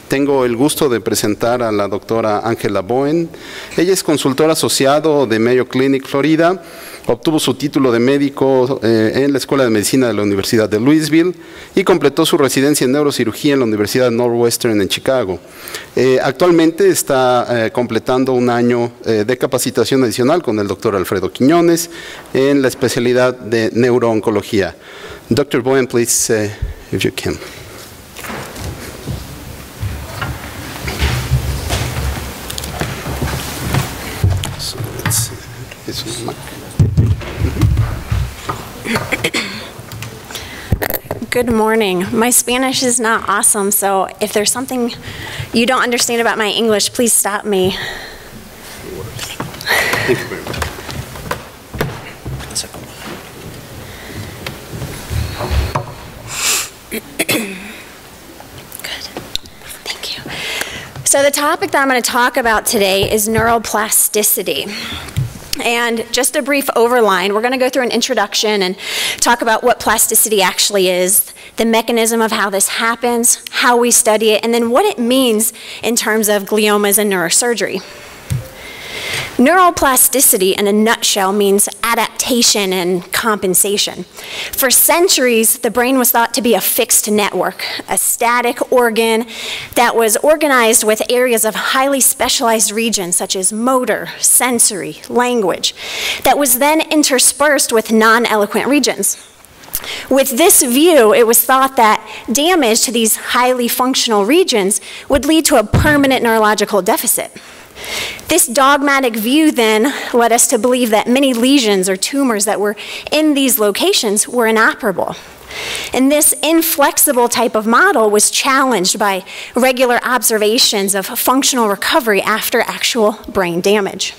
Tengo el gusto de presentar a la doctora Angela Bohnen. Ella es consultora asociado de Mayo Clinic, Florida. Obtuvo su título de médico en la Escuela de Medicina de la Universidad de Louisville y completó su residencia en neurocirugía en la Universidad Northwestern en Chicago. Actualmente está completando un año de capacitación adicional con el doctor Alfredo Quiñones en la especialidad de neurooncología. Dr. Bohnen, please, if you can. Good morning. My Spanish is not awesome, so if there's something you don't understand about my English, please stop me. Thank you very much. Good. Thank you. So the topic that I'm going to talk about today is neuroplasticity. And just a brief overline, we're going to go through an introduction and talk about what plasticity actually is, the mechanism of how this happens, how we study it, and then what it means in terms of gliomas and neurosurgery. Neuroplasticity, in a nutshell, means adaptation and compensation. For centuries, the brain was thought to be a fixed network, a static organ that was organized with areas of highly specialized regions such as motor, sensory, language, that was then interspersed with non-eloquent regions. With this view, it was thought that damage to these highly functional regions would lead to a permanent neurological deficit. This dogmatic view then led us to believe that many lesions or tumors that were in these locations were inoperable. And this inflexible type of model was challenged by regular observations of functional recovery after actual brain damage.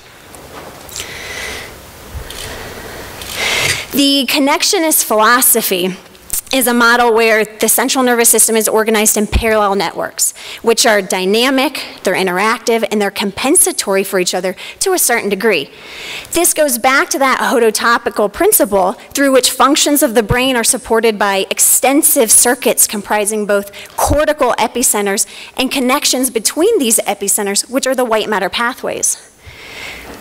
The Connectionist Philosophy is a model where the central nervous system is organized in parallel networks, which are dynamic, they're interactive, and they're compensatory for each other to a certain degree. This goes back to that hototopical principle through which functions of the brain are supported by extensive circuits comprising both cortical epicenters and connections between these epicenters, which are the white matter pathways.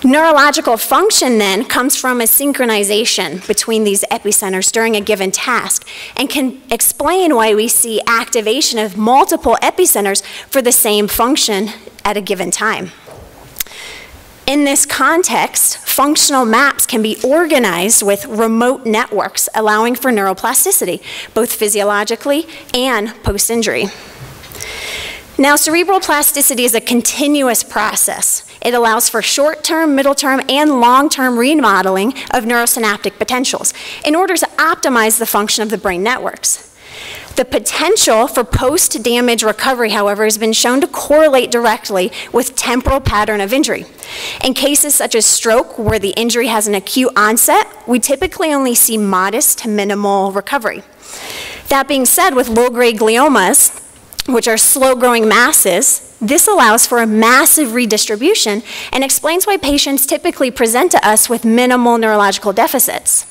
Neurological function then comes from a synchronization between these epicenters during a given task and can explain why we see activation of multiple epicenters for the same function at a given time. In this context, functional maps can be organized with remote networks, allowing for neuroplasticity, both physiologically and post-injury. Now, cerebral plasticity is a continuous process. It allows for short-term, middle-term, and long-term remodeling of neurosynaptic potentials in order to optimize the function of the brain networks. The potential for post-damage recovery, however, has been shown to correlate directly with temporal pattern of injury. In cases such as stroke, where the injury has an acute onset, we typically only see modest to minimal recovery. That being said, with low-grade gliomas, which are slow-growing masses, this allows for a massive redistribution and explains why patients typically present to us with minimal neurological deficits.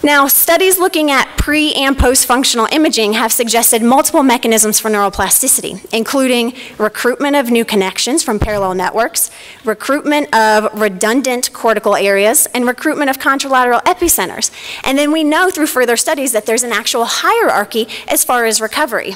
Now, studies looking at pre- and post-functional imaging have suggested multiple mechanisms for neuroplasticity, including recruitment of new connections from parallel networks, recruitment of redundant cortical areas, and recruitment of contralateral epicenters. And then we know through further studies that there's an actual hierarchy as far as recovery.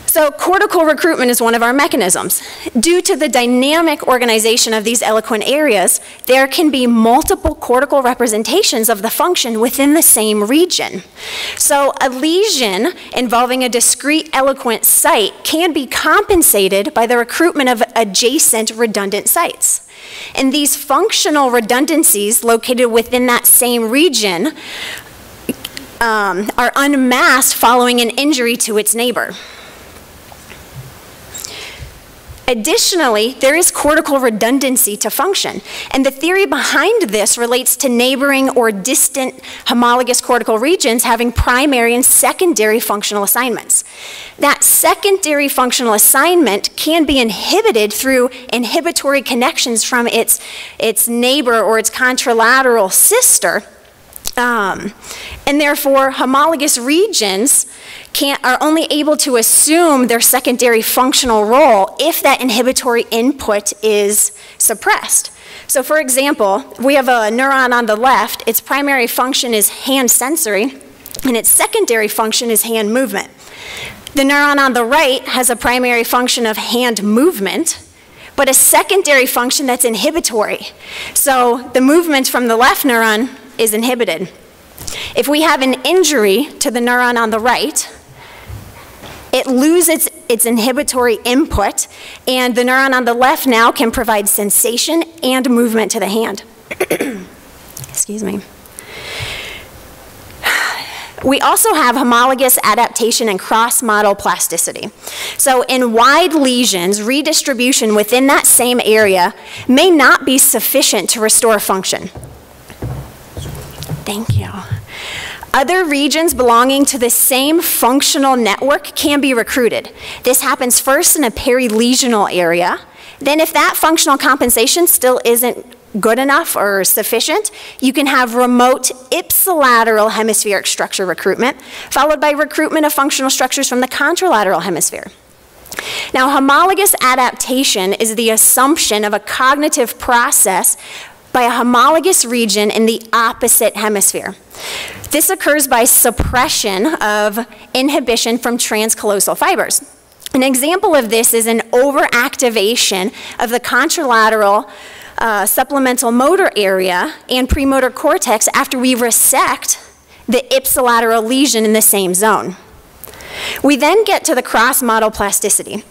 So cortical recruitment is one of our mechanisms. Due to the dynamic organization of these eloquent areas, there can be multiple cortical representations of the function within the same region. So a lesion involving a discrete eloquent site can be compensated by the recruitment of adjacent redundant sites. And these functional redundancies located within that same region are unmasked following an injury to its neighbor. Additionally, there is cortical redundancy to function, and the theory behind this relates to neighboring or distant homologous cortical regions having primary and secondary functional assignments. That secondary functional assignment can be inhibited through inhibitory connections from its neighbor or its contralateral sister, And therefore, homologous regions are only able to assume their secondary functional role if that inhibitory input is suppressed. So for example, we have a neuron on the left, its primary function is hand sensory, and its secondary function is hand movement. The neuron on the right has a primary function of hand movement, but a secondary function that's inhibitory. So the movement from the left neuron is inhibited. If we have an injury to the neuron on the right, it loses its inhibitory input, and the neuron on the left now can provide sensation and movement to the hand. Excuse me. We also have homologous adaptation and cross-model plasticity. So in wide lesions, redistribution within that same area may not be sufficient to restore function. Thank you. Other regions belonging to the same functional network can be recruited. This happens first in a perilesional area. Then if that functional compensation still isn't good enough or sufficient, you can have remote ipsilateral hemispheric structure recruitment, followed by recruitment of functional structures from the contralateral hemisphere. Now, homologous adaptation is the assumption of a cognitive process by a homologous region in the opposite hemisphere. This occurs by suppression of inhibition from transcallosal fibers. An example of this is an overactivation of the contralateral supplemental motor area and premotor cortex after we resect the ipsilateral lesion in the same zone. We then get to the cross-model plasticity.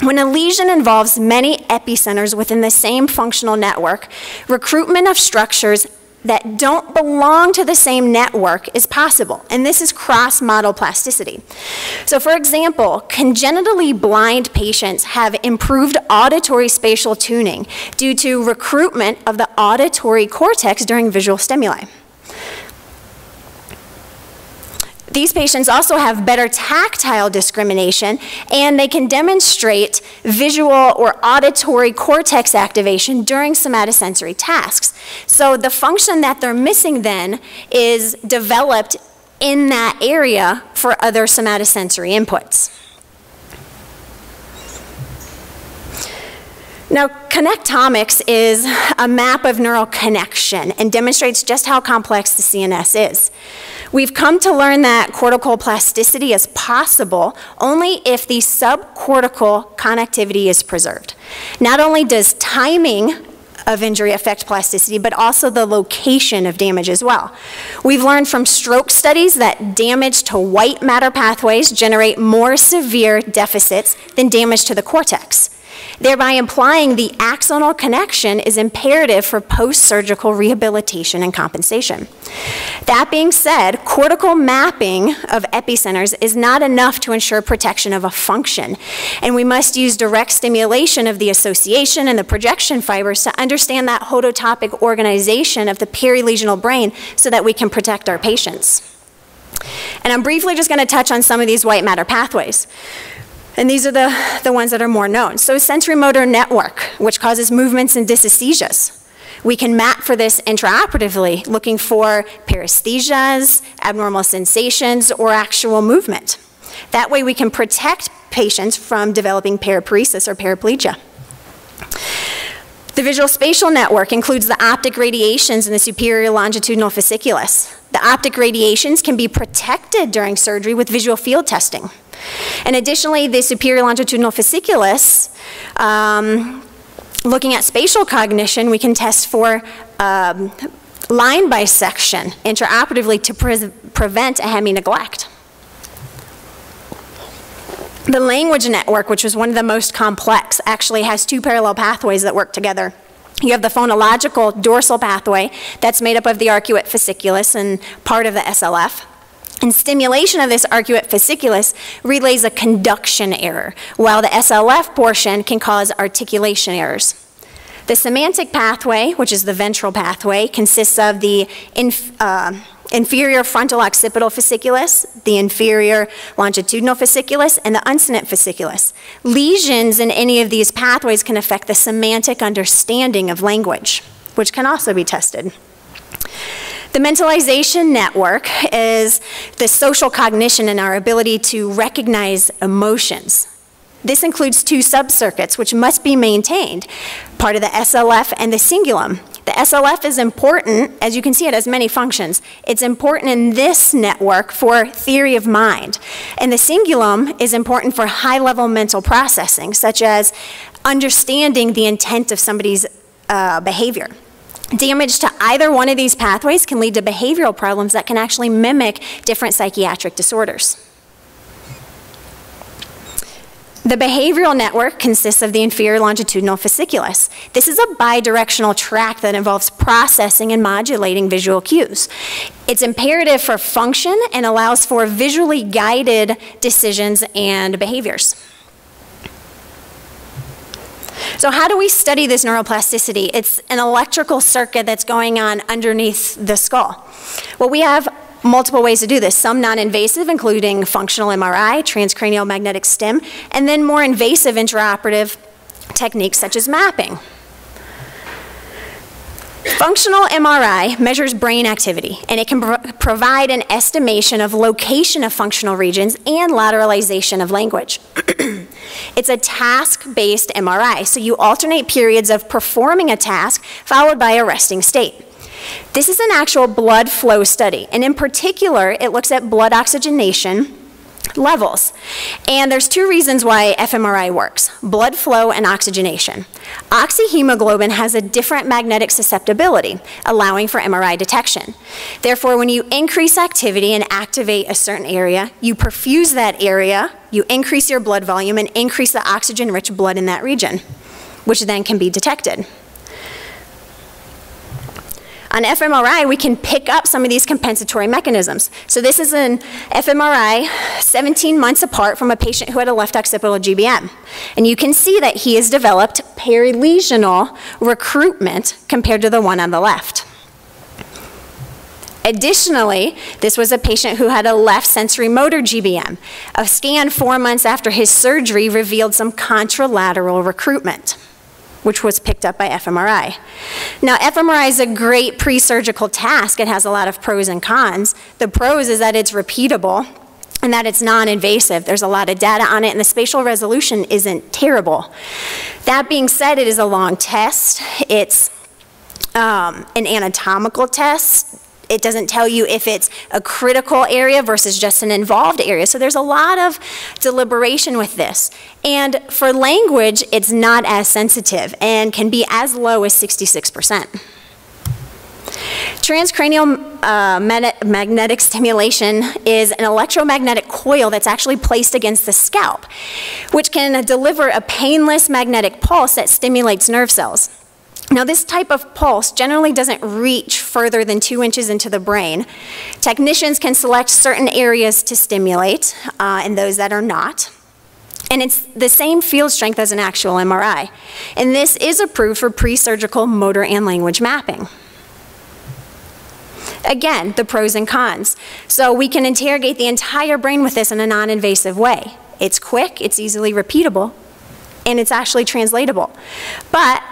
When a lesion involves many epicenters within the same functional network, recruitment of structures that don't belong to the same network is possible, and this is cross-model plasticity. So for example, congenitally blind patients have improved auditory spatial tuning due to recruitment of the auditory cortex during visual stimuli. These patients also have better tactile discrimination, and they can demonstrate visual or auditory cortex activation during somatosensory tasks. So the function that they're missing then is developed in that area for other somatosensory inputs. Now, connectomics is a map of neural connection and demonstrates just how complex the CNS is. We've come to learn that cortical plasticity is possible only if the subcortical connectivity is preserved. Not only does timing of injury affect plasticity, but also the location of damage as well. We've learned from stroke studies that damage to white matter pathways generate more severe deficits than damage to the cortex, thereby implying the axonal connection is imperative for post-surgical rehabilitation and compensation. That being said, cortical mapping of epicenters is not enough to ensure protection of a function, and we must use direct stimulation of the association and the projection fibers to understand that hototopic organization of the perilesional brain so that we can protect our patients. And I'm briefly just going to touch on some of these white matter pathways. And these are the ones that are more known. So sensory-motor network, which causes movements and dysesthesias. We can map for this intraoperatively, looking for paresthesias, abnormal sensations, or actual movement. That way we can protect patients from developing paraparesis or paraplegia. The visuospatial network includes the optic radiations in the superior longitudinal fasciculus. The optic radiations can be protected during surgery with visual field testing. And additionally, the superior longitudinal fasciculus, looking at spatial cognition, we can test for line bisection intraoperatively to prevent a hemi-neglect. The language network, which was one of the most complex, actually has two parallel pathways that work together. You have the phonological dorsal pathway that's made up of the arcuate fasciculus and part of the SLF. And stimulation of this arcuate fasciculus relays a conduction error, while the SLF portion can cause articulation errors. The semantic pathway, which is the ventral pathway, consists of the inferior frontal occipital fasciculus, the inferior longitudinal fasciculus, and the unsonant fasciculus. Lesions in any of these pathways can affect the semantic understanding of language, which can also be tested. The Mentalization Network is the social cognition and our ability to recognize emotions. This includes two subcircuits which must be maintained, part of the SLF and the cingulum. The SLF is important, as you can see it has many functions. It's important in this network for theory of mind. And the cingulum is important for high-level mental processing, such as understanding the intent of somebody's behavior. Damage to either one of these pathways can lead to behavioral problems that can actually mimic different psychiatric disorders. The behavioral network consists of the inferior longitudinal fasciculus. This is a bidirectional tract that involves processing and modulating visual cues. It's imperative for function and allows for visually guided decisions and behaviors. So how do we study this neuroplasticity? It's an electrical circuit that's going on underneath the skull. Well, we have multiple ways to do this, some non-invasive, including functional MRI, transcranial magnetic stim, and then more invasive intraoperative techniques such as mapping. Functional MRI measures brain activity, and it can provide an estimation of location of functional regions and lateralization of language. It's a task-based MRI, so you alternate periods of performing a task followed by a resting state. This is an actual blood flow study, and in particular, it looks at blood oxygenation levels. And there's two reasons why fMRI works: blood flow and oxygenation. Oxyhemoglobin has a different magnetic susceptibility, allowing for MRI detection. Therefore, when you increase activity and activate a certain area, you perfuse that area, you increase your blood volume and increase the oxygen-rich blood in that region, which then can be detected. On fMRI, we can pick up some of these compensatory mechanisms. So this is an fMRI 17 months apart from a patient who had a left occipital GBM. And you can see that he has developed perilesional recruitment compared to the one on the left. Additionally, this was a patient who had a left sensory motor GBM. A scan 4 months after his surgery revealed some contralateral recruitment, which was picked up by fMRI. Now, fMRI is a great pre-surgical task. It has a lot of pros and cons. The pros is that it's repeatable and that it's non-invasive. There's a lot of data on it, and the spatial resolution isn't terrible. That being said, it is a long test. It's an anatomical test. It doesn't tell you if it's a critical area versus just an involved area. So there's a lot of deliberation with this. And for language, it's not as sensitive and can be as low as 66%. Transcranial magnetic stimulation is an electromagnetic coil that's actually placed against the scalp, which can deliver a painless magnetic pulse that stimulates nerve cells. Now, this type of pulse generally doesn't reach further than 2 inches into the brain. Technicians can select certain areas to stimulate and those that are not. And it's the same field strength as an actual MRI. And this is approved for pre-surgical motor and language mapping. Again, the pros and cons. So we can interrogate the entire brain with this in a non-invasive way. It's quick, it's easily repeatable, and it's actually translatable. But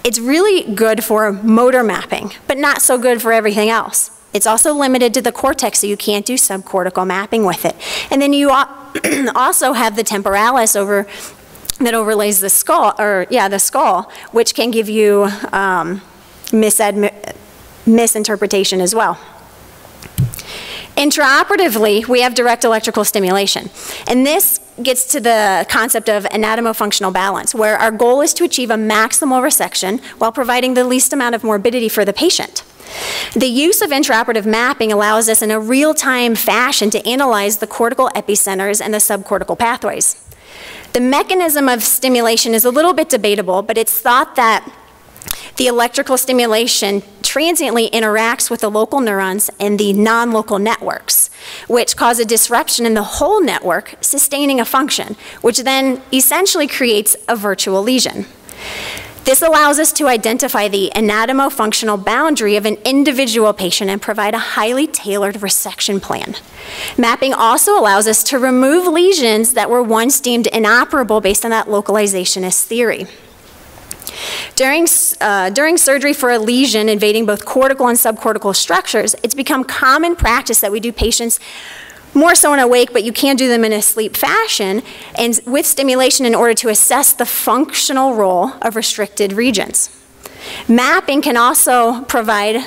it's really good for motor mapping, but not so good for everything else. It's also limited to the cortex, so you can't do subcortical mapping with it. And then you also have the temporalis that overlays the skull, the skull, which can give you misinterpretation as well. Intraoperatively, we have direct electrical stimulation. And this gets to the concept of anatomofunctional balance, where our goal is to achieve a maximal resection while providing the least amount of morbidity for the patient. The use of intraoperative mapping allows us in a real-time fashion to analyze the cortical epicenters and the subcortical pathways. The mechanism of stimulation is a little bit debatable, but it's thought that the electrical stimulation transiently interacts with the local neurons and the non-local networks, which cause a disruption in the whole network, sustaining a function, which then essentially creates a virtual lesion. This allows us to identify the anatomofunctional boundary of an individual patient and provide a highly tailored resection plan. Mapping also allows us to remove lesions that were once deemed inoperable based on that localizationist theory. During surgery for a lesion invading both cortical and subcortical structures, it's become common practice that we do patients more so in awake, but you can do them in a sleep fashion, and with stimulation in order to assess the functional role of restricted regions. Mapping can also provide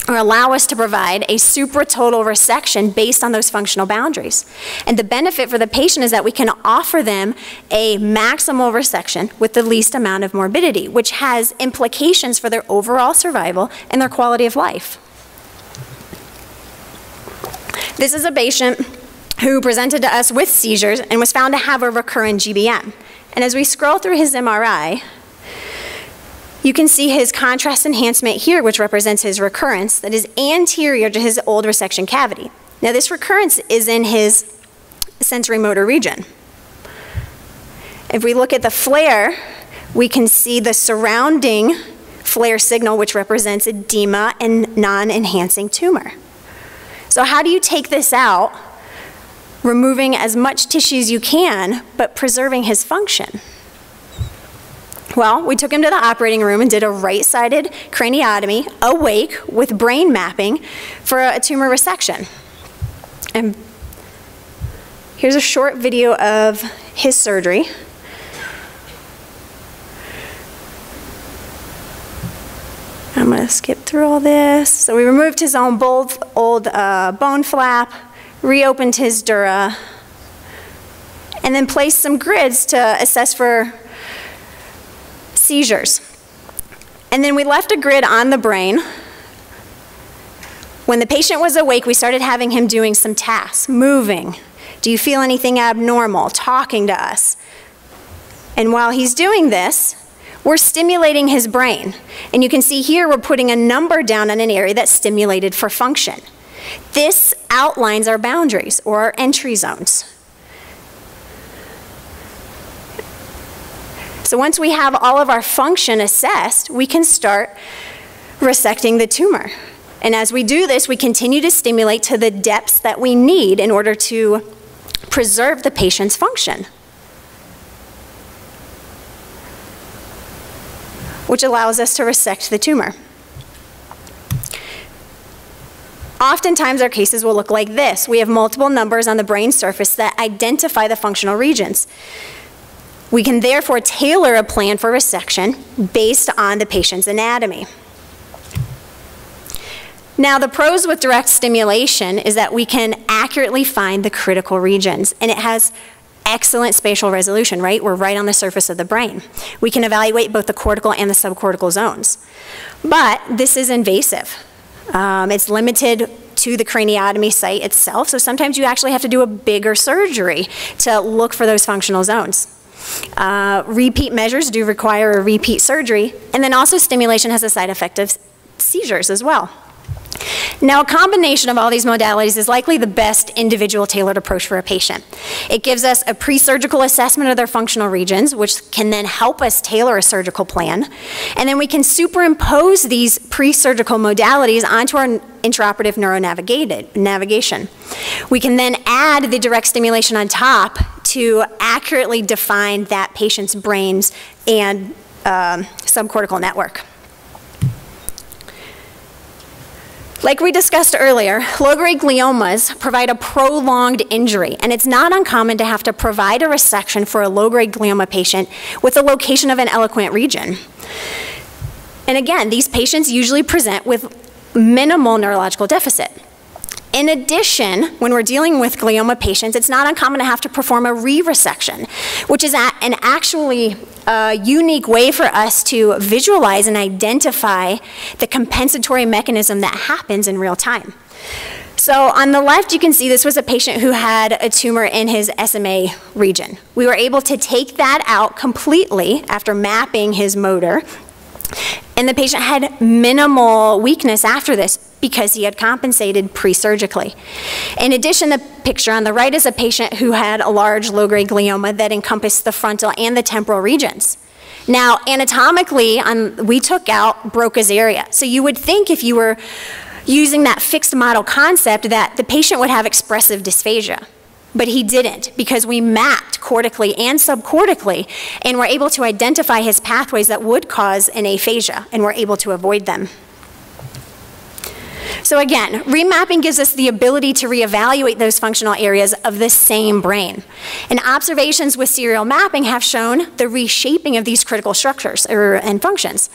or allow us to provide a supratotal resection based on those functional boundaries. And the benefit for the patient is that we can offer them a maximal resection with the least amount of morbidity, which has implications for their overall survival and their quality of life. This is a patient who presented to us with seizures and was found to have a recurrent GBM. And as we scroll through his MRI, you can see his contrast enhancement here, which represents his recurrence, that is anterior to his old resection cavity. Now, this recurrence is in his sensory motor region. If we look at the flare, we can see the surrounding flare signal, which represents edema and non-enhancing tumor. So how do you take this out, removing as much tissue as you can, but preserving his function? Well, we took him to the operating room and did a right-sided craniotomy, awake, with brain mapping for a tumor resection. And here's a short video of his surgery. I'm going to skip through all this. So we removed his own old bone flap, reopened his dura, and then placed some grids to assess for seizures. And then we left a grid on the brain. When the patient was awake, we started having him doing some tasks, moving. Do you feel anything abnormal? Talking to us. And while he's doing this, we're stimulating his brain. And you can see here we're putting a number down on an area that's stimulated for function. This outlines our boundaries, or our entry zones. So once we have all of our function assessed, we can start resecting the tumor. And as we do this, we continue to stimulate to the depths that we need in order to preserve the patient's function, which allows us to resect the tumor. Oftentimes our cases will look like this. We have multiple numbers on the brain surface that identify the functional regions. We can therefore tailor a plan for resection based on the patient's anatomy. Now, the pros with direct stimulation is that we can accurately find the critical regions, and it has excellent spatial resolution, right? We're right on the surface of the brain. We can evaluate both the cortical and the subcortical zones. But this is invasive. It's limited to the craniotomy site itself, so sometimes you actually have to do a bigger surgery to look for those functional zones. Repeat measures do require a repeat surgery, and then also stimulation has a side effect of seizures as well. Now, a combination of all these modalities is likely the best individual tailored approach for a patient. It gives us a pre-surgical assessment of their functional regions, which can then help us tailor a surgical plan. And then we can superimpose these pre-surgical modalities onto our intraoperative neuronavigation. We can then add the direct stimulation on top to accurately define that patient's brains and subcortical network. Like we discussed earlier, low-grade gliomas provide a prolonged injury, and it's not uncommon to have to provide a resection for a low-grade glioma patient with the location of an eloquent region. And again, these patients usually present with minimal neurological deficit. In addition, when we're dealing with glioma patients, it's not uncommon to have to perform a re-resection, which is an actually unique way for us to visualize and identify the compensatory mechanism that happens in real time. So on the left, you can see this was a patient who had a tumor in his SMA region. We were able to take that out completely after mapping his motor, and the patient had minimal weakness after this because he had compensated pre-surgically. In addition, the picture on the right is a patient who had a large low-grade glioma that encompassed the frontal and the temporal regions. Now, anatomically, we took out Broca's area. So you would think if you were using that fixed model concept that the patient would have expressive dysphagia. But he didn't, because we mapped cortically and subcortically, and were able to identify his pathways that would cause an aphasia, and were able to avoid them. So again, remapping gives us the ability to reevaluate those functional areas of the same brain. And observations with serial mapping have shown the reshaping of these critical structures and functions.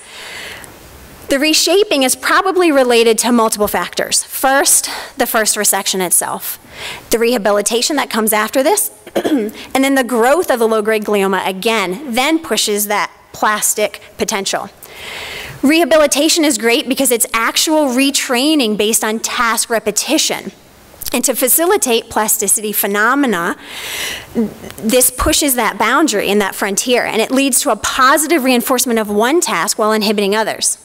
The reshaping is probably related to multiple factors. First, the first resection itself, the rehabilitation that comes after this, and then the growth of the low-grade glioma again then pushes that plastic potential. Rehabilitation is great because it's actual retraining based on task repetition. And to facilitate plasticity phenomena, this pushes that boundary and that frontier, and it leads to a positive reinforcement of one task while inhibiting others.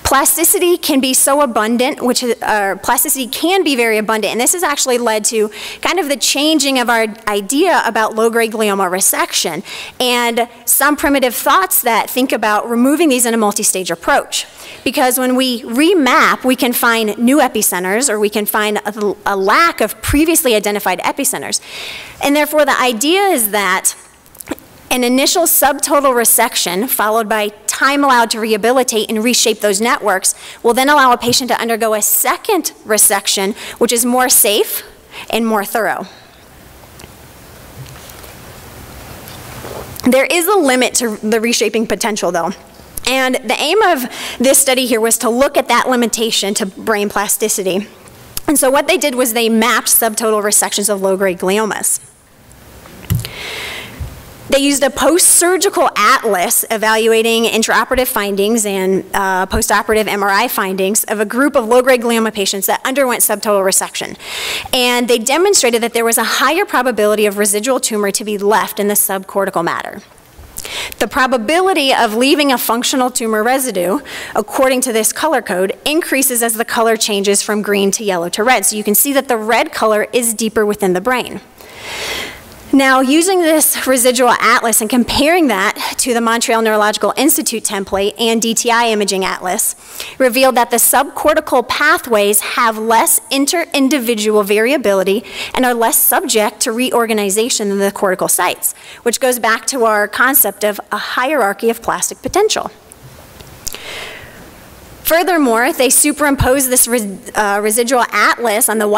Plasticity can be so abundant, plasticity can be very abundant, and this has actually led to kind of the changing of our idea about low-grade glioma resection and some primitive thoughts that think about removing these in a multi-stage approach. Because when we remap, we can find new epicenters, or we can find a lack of previously identified epicenters. And therefore, the idea is that an initial subtotal resection, followed by time allowed to rehabilitate and reshape those networks, will then allow a patient to undergo a second resection, which is more safe and more thorough. There is a limit to the reshaping potential, though. And the aim of this study here was to look at that limitation to brain plasticity. And so what they did was they mapped subtotal resections of low-grade gliomas. They used a post-surgical atlas evaluating intraoperative findings and postoperative MRI findings of a group of low-grade glioma patients that underwent subtotal resection. And they demonstrated that there was a higher probability of residual tumor to be left in the subcortical matter. The probability of leaving a functional tumor residue, according to this color code, increases as the color changes from green to yellow to red. So you can see that the red color is deeper within the brain. Now, using this residual atlas and comparing that to the Montreal Neurological Institute template and DTI imaging atlas, revealed that the subcortical pathways have less inter-individual variability and are less subject to reorganization than the cortical sites, which goes back to our concept of a hierarchy of plastic potential. Furthermore, they superimpose this residual atlas on a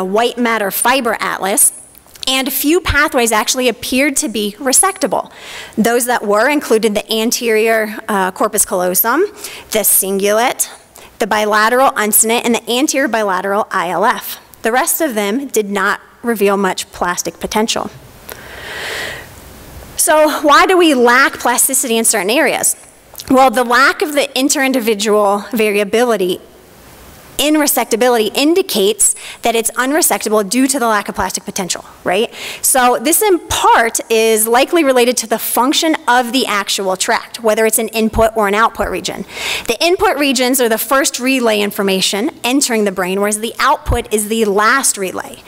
white matter fiber atlas, and few pathways actually appeared to be resectable. Those that were included the anterior corpus callosum, the cingulate, the bilateral uncinate, and the anterior bilateral ILF. The rest of them did not reveal much plastic potential. So why do we lack plasticity in certain areas? Well, the lack of the inter-individual variability in resectability indicates that it's unresectable due to the lack of plastic potential, right? So this in part is likely related to the function of the actual tract, whether it's an input or an output region. The input regions are the first relay information entering the brain, whereas the output is the last relay.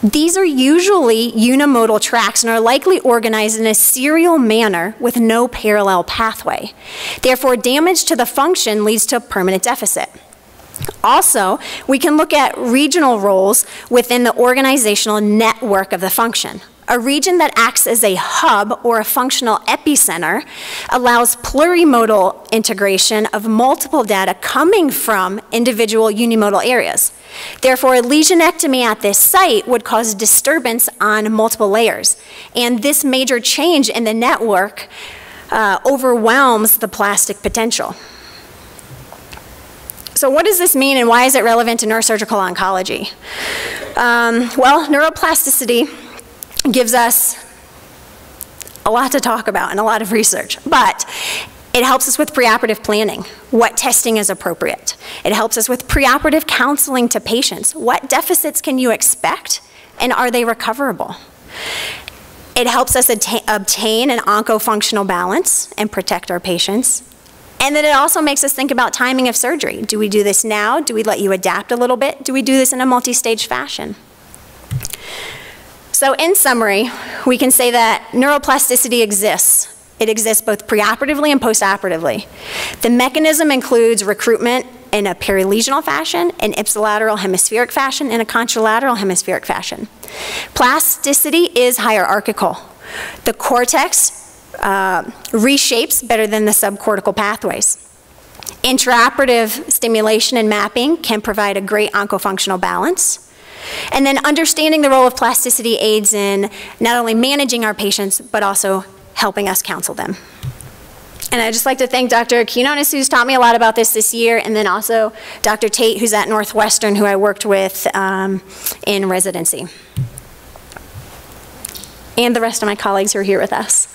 These are usually unimodal tracts and are likely organized in a serial manner with no parallel pathway. Therefore, damage to the function leads to a permanent deficit. Also, we can look at regional roles within the organizational network of the function. A region that acts as a hub or a functional epicenter allows plurimodal integration of multiple data coming from individual unimodal areas. Therefore, a lesionectomy at this site would cause disturbance on multiple layers. And this major change in the network overwhelms the plastic potential. So what does this mean and why is it relevant to neurosurgical oncology? Well, neuroplasticity gives us a lot to talk about and a lot of research, but it helps us with preoperative planning, what testing is appropriate. It helps us with preoperative counseling to patients. What deficits can you expect and are they recoverable? It helps us obtain an oncofunctional balance and protect our patients. And then it also makes us think about timing of surgery. Do we do this now? Do we let you adapt a little bit? Do we do this in a multi-stage fashion? So in summary, we can say that neuroplasticity exists. It exists both preoperatively and postoperatively. The mechanism includes recruitment, in a perilesional fashion, an ipsilateral hemispheric fashion, and a contralateral hemispheric fashion. Plasticity is hierarchical. The cortex reshapes better than the subcortical pathways. Intraoperative stimulation and mapping can provide a great oncofunctional balance. And then understanding the role of plasticity aids in not only managing our patients, but also helping us counsel them. And I'd just like to thank Dr. Quinones, who's taught me a lot about this year, and then also Dr. Tate, who's at Northwestern, who I worked with in residency. And the rest of my colleagues who are here with us.